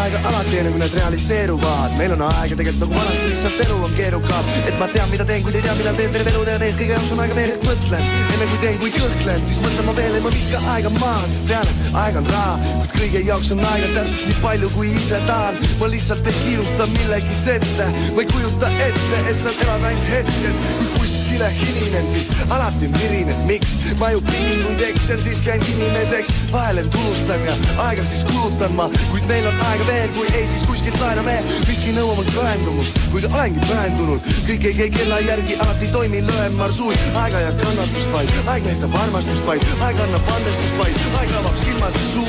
aika alati ennen kuin need realiseeruvad. Meil on aega tegelikult nagu vanasti, lihtsalt elu on keerukam. Et ma tean mida teen, kuid ei tea millal teen terve elu tean ees. Kõige jaoks on aega veel, et mõtlen. Enne kui teen, kui kõhklen, siis mõtlen ma veel, et ma viska aega maha. Sest tean, et aeg on raha, kuid kõige jaoks on aega täpselt nii palju kui ise tahan. Ma lihtsalt ei kiirusta millegi sette. Ma ei kujuta ette, et saan elada ainult hetkes. Kui kuskile hilinen, siis alati mirin, et miks. Ma ju pinguid eksen, siis käin inimeseks. Vahel end unustan ja aega siis kulutan ma. Kuid meil on aega veel, kui ei, siis kuskilt laename. Miski nõuab käendumust, kuid olengi pühendunud. Kõik ei käi kella järgi, alati toimin löön marsuut. Aega ja kannatust vaid, aeg näitab armastust vaid. Aeg annab andestust vaid, aeg avab silmad ja suu.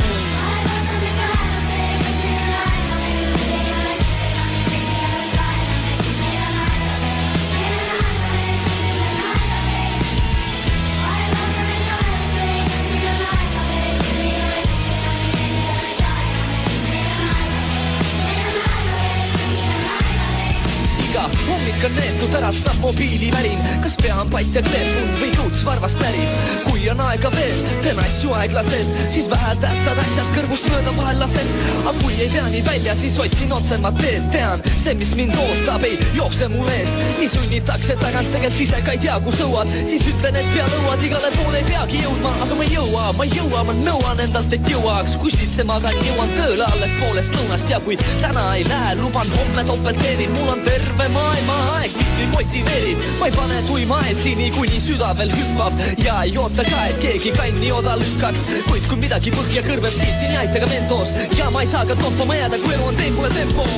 Hommik on neetud, äratab mobiilivärin. Kas pea on pat ja kleepund või kuuts varvast närib? Kui on aega veel, teen asju aeglaselt. Siis vähe tähtsad asjad kõrvust mööda vahel lasen. Aga kui ei tea nii välja, siis otsin otsemat teed. Tean, see mis mind ootab ei jookse mul eest. Nii sunnitakse tagant, tegelikult ise ka ei tea kus õuad. Siis ütlen, et pea lõuad, igale poole ei peagi jõudma. Aga ma jõua, ma nõuan endalt, et jõuaks. Kui sisse magan, jõuan tööle alles poolest lõunast. Ja kui täna ei lähe, luban homme topelt teenin. Mul on terve maailma aeg, mis mind motiveerib. Ma ei pane tuima eti nii kuni süda veel hüppab. Ja ei oota ka, et keegi kanni oda lükkaks. Kuid kui midagi põhja kõrveb, siis siin ei aita ka mentos. Ja ma ei saa ka toppama jääda, kui elu on teemule tempo.